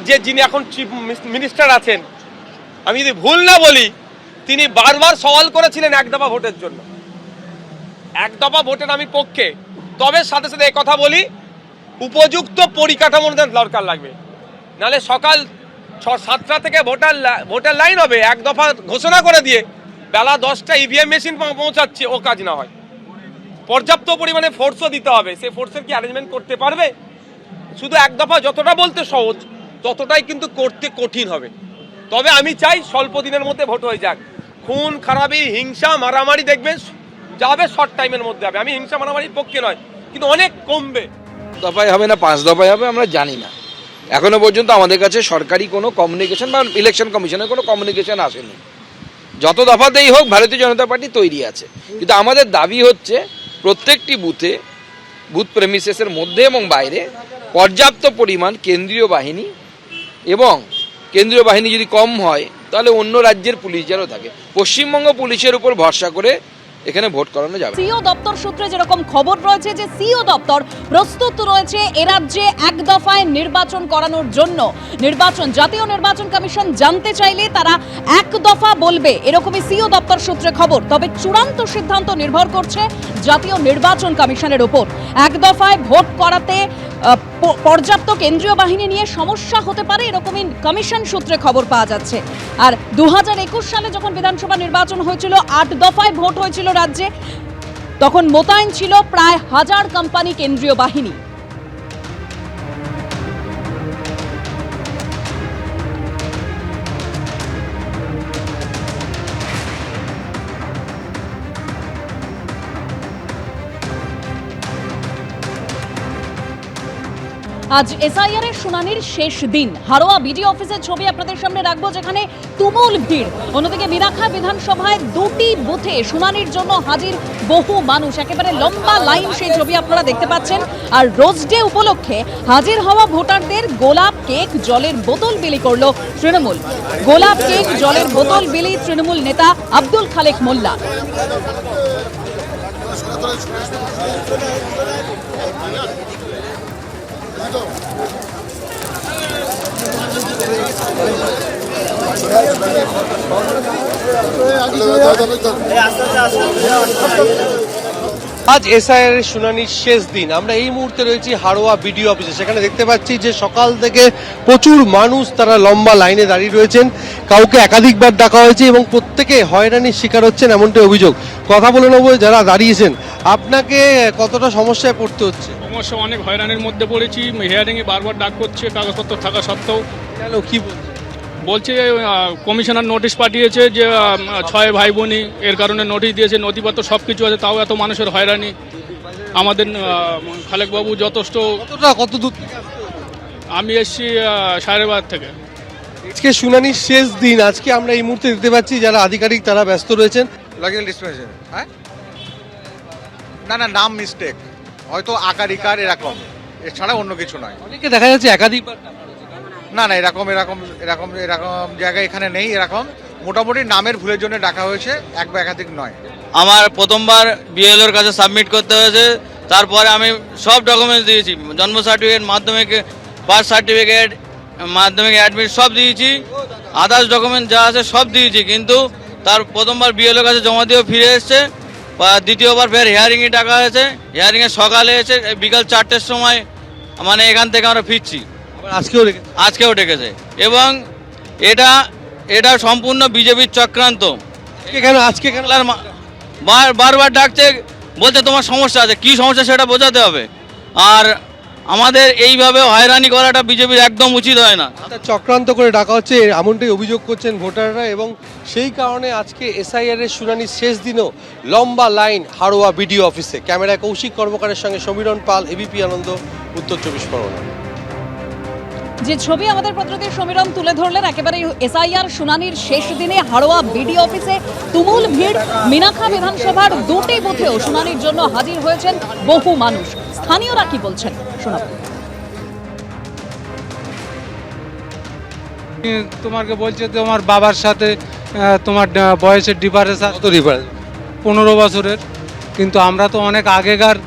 রাজ্যের যিনি এখন চিফ মিনিস্টার আছেন, আমি যদি ভুল না বলি, তিনি বারবার সওয়াল করেছিলেন এক দফা ভোটের জন্য। এক দফা ভোটের আমি পক্ষে, তবে সাথে সাথে কথা বলি, উপযুক্ত পরিকাঠামোর দরকার লাগবে। নাহলে সকাল 6-7টা থেকে ভোটার লাইন হবে, এক দফা ঘোষণা করে দিয়ে বেলা 10টা ইভিএম মেশিন পৌঁছাচ্ছে, ও কাজ না হয়। পর্যাপ্ত পরিমাণে ফোর্সও দিতে হবে, সেই ফোর্সের কি অ্যারেঞ্জমেন্ট করতে পারবে? শুধু এক দফা যতটা বলতে সহজ, ততটাই কিন্তু করতে কঠিন হবে। তবে আমি চাই স্বল্প দিনের মধ্যে ভোট হয়ে যাক। খুন খারাপি, হিংসা, মারামারি দেখবেন যাবে শর্ট টাইমের মধ্যে হবে। আমি হিংসা মারামারির পক্ষে নয়, কিন্তু অনেক কমবে। দফায় হবে না 5 দফায় হবে আমরা জানি না। এখনো পর্যন্ত আমাদের কাছে সরকারি কোনো কমিউনিকেশন বা ইলেকশন কমিশনের কোনো কমিউনিকেশন আসেনি। যত দফাতেই হোক ভারতীয় জনতা পার্টি তৈরি আছে, কিন্তু আমাদের দাবি হচ্ছে প্রত্যেকটি বুথে, বুথ প্রেমিসেসের মধ্যে এবং বাইরে পর্যাপ্ত পরিমাণ কেন্দ্রীয় বাহিনী, এবং কেন্দ্রীয় বাহিনী যদি কম হয় তাহলে অন্য রাজ্যের পুলিশ যেন থাকে। পশ্চিমবঙ্গ পুলিশের উপর ভরসা করে এখানে ভোট করানো যাবে। সিও দপ্তর সূত্রে যেরকম খবর রয়েছে যে সিও দপ্তর প্রস্তুত রয়েছে এ রাজ্যে এক দফায় নির্বাচন করানোর জন্য। জাতীয় নির্বাচন কমিশন জানতে চাইলে তারা এক দফা বলবে, এরকমই সিও দপ্তর সূত্রে খবর। তবে চূড়ান্ত সিদ্ধান্ত নির্ভর করছে জাতীয় নির্বাচন কমিশনের উপর। এক দফায় ভোট করাতে পর্যাপ্ত কেন্দ্রীয় বাহিনী নিয়ে সমস্যা হতে পারে, এরকমই কমিশন সূত্রে খবর পাওয়া যাচ্ছে। আর 2021 সালে যখন বিধানসভা নির্বাচন হয়েছিল, 8 দফায় ভোট হয়েছিল রাজ্যে, তখন মোতায়েন ছিল প্রায় 1000 কোম্পানি কেন্দ্রীয় বাহিনী। আজ এসআইআর এর শুনানির শেষ দিন। হারোয়া বিডি অফিসের ছবি আপনাদের সামনে রাখবো, যেখানে তুমুল ভিড়। অন্যদিকে মিনাখা বিধানসভায় 2টি বুথে শুনানির জন্য হাজির বহু মানুষ, একেবারে লম্বা লাইন, সেই ছবি আপনারা দেখতে পাচ্ছেন। আর রোজ ডে উপলক্ষে হাজির হওয়া ভোটারদের গোলাপ, কেক, জলের বোতল বিলি করলো তৃণমূল। গোলাপ, কেক, জলের বোতল বিলি তৃণমূল নেতা আব্দুল খালেক মোল্লা। আজ এসআইআর এর শুনানির শেষ দিন। আমরা এই মুহূর্তে রয়েছি হারোয়া বিডি অফিসে। সেখানে দেখতে পাচ্ছি যে সকাল থেকে প্রচুর মানুষ তারা লম্বা লাইনে দাঁড়িয়ে রয়েছেন। কাউকে একাধিকবার ডাকা হয়েছে এবং প্রত্যেকে হয়রানির শিকার হচ্ছেন, এমনটাই অভিযোগ। কথা বলে নেবো যারা দাঁড়িয়েছেন, আপনাকে কতটা সমস্যায় পড়তে হচ্ছে? সমস্যা অনেক, হয়রানির মধ্যে পড়েছি। হিয়ারিংয়ে বারবার ডাক করছে কাগজপত্র থাকা সত্ত্বেও। কেন, কি বলছে? বলছে কমিশনার নোটিশ পাঠিয়েছে যে 6 ভাই বোনই, এর কারণে নোটিশ দিয়েছে, নথিপত্র সব কিছু আছে, তাও এত মানুষের হয়রানি। আমাদের খালেকবাবু যথেষ্ট। কত দূর থেকে? আমি এসছি সাহেরাবাদ থেকে। আজকে শুনানির শেষ দিন। আজকে আমরা এই মুহূর্তে দেখতে পাচ্ছি যারা আধিকারিক তারা ব্যস্ত রয়েছেন। লগিং ডিসপেনশন, হ্যাঁ, না নাম মিস্টেক, হয়তো আকার ইকার এরকম, এছাড়া অন্য কিছু নয়। অনেকে দেখা যাচ্ছে একাধিকবার। না এরকম জায়গায় এখানে নেই। এরকম মোটামুটি নামের ভুলের জন্য ডাকা হয়েছে, এক বা একাধিক নয়। আমার প্রথমবার বিএলওর কাছে সাবমিট করতে হয়েছে, তারপরে আমি সব ডকুমেন্টস দিয়েছি, জন্ম সার্টিফিকেট, মাধ্যমিক পাস সার্টিফিকেট, মাধ্যমিক অ্যাডমিট সব দিয়েছি, আদার্স ডকুমেন্ট যা আছে সব দিয়েছি, কিন্তু তার প্রথমবার বিএলওর কাছে জমা দিয়ে ফিরে এসছে। দ্বিতীয়বার ফের হিয়ারিংয়ে ডাকা হয়েছে, হিয়ারিংয়ে সকালে এসে বিকাল 4টের সময় মানে এখান থেকে আমরা ফিরছি। আজকেও ডেকেছে, এবং এটা সম্পূর্ণ বিজেপির চক্রান্ত। আজকে কেন বারবার ডাকছে, বলছে তোমার সমস্যা আছে, কি সমস্যা সেটা বোঝাতে হবে। আর আমাদের এইভাবে হয়রানি করাটা বিজেপির একদম উচিত হয় না। চক্রান্ত করে ডাকা হচ্ছে, এমনটাই অভিযোগ করছেন ভোটাররা। এবং সেই কারণে আজকে এসআইআর এর শুনানির শেষ দিনও লম্বা লাইন হারোয়া বিডিও অফিসে। ক্যামেরায় কৌশিক কর্মকারের সঙ্গে সমীরণ পাল, এবিপি আনন্দ, উত্তর 24 পরগনা। যে ছবি আমাদের প্রতিনিধি সমীরণ তুলে ধরলেন, একেবারে এসআইআর শুনানির শেষ দিনে হারোয়া বিডি অফিসে তুমুল ভিড়। মিনাখা বিধানসভার 2টি বুথেও শুনানির জন্য হাজির হয়েছেন বহু মানুষ। স্থানীয়রা কি বলছেন শোনাবো। তোমাকে বলছে তোমার বাবার সাথে তোমার বয়সের ডিফারেন্স, 15 বছরের, কিন্তু আমরা তো অনেক আগেকার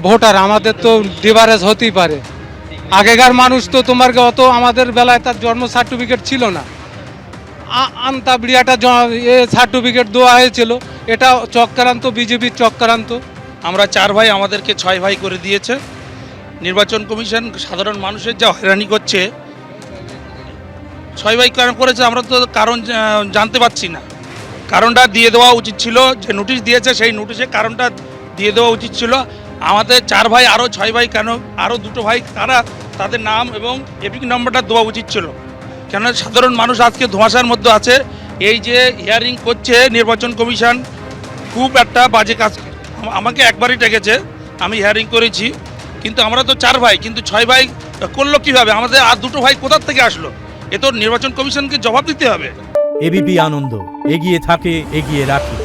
ভোটার, আমাদের তো ডিফারেন্স হতেই পারে। আগেকার মানুষ তো তোমার অত, আমাদের বেলায় তার জন্ম সার্টিফিকেট ছিল না, আন্তাবড়িয়াটা সার্টিফিকেট দেওয়া হয়েছিল। এটা চক্রান্ত, বিজেপির চক্রান্ত। আমরা 4 ভাই, আমাদেরকে 6 ভাই করে দিয়েছে নির্বাচন কমিশন। সাধারণ মানুষের যা হয়রানি করছে, 6 ভাই কেন করেছে আমরা তো কারণ জানতে পারছি না। কারণটা দিয়ে দেওয়া উচিত ছিল, যে নোটিশ দিয়েছে সেই নোটিশে কারণটা দিয়ে দেওয়া উচিত ছিল। আমাদের 4 ভাই আরও 6 ভাই কেন, আরও 2 ভাই কারা, তাদের নাম এবং এপিক নম্বরটা দেওয়া উচিত ছিল। কেন সাধারণ মানুষ আজকে ধোঁয়াশার মধ্যে আছে। এই যে হিয়ারিং করছে নির্বাচন কমিশন, খুব একটা বাজে কাজ। আমাকে একবারই ডেকেছে, আমি হিয়ারিং করেছি, কিন্তু আমরা তো 4 ভাই, কিন্তু 6 ভাই করলো কীভাবে? আমাদের আর 2 ভাই কোথার থেকে আসলো? এ তো নির্বাচন কমিশনকে জবাব দিতে হবে। এবিপি আনন্দ, এগিয়ে থাকে, এগিয়ে রাখে।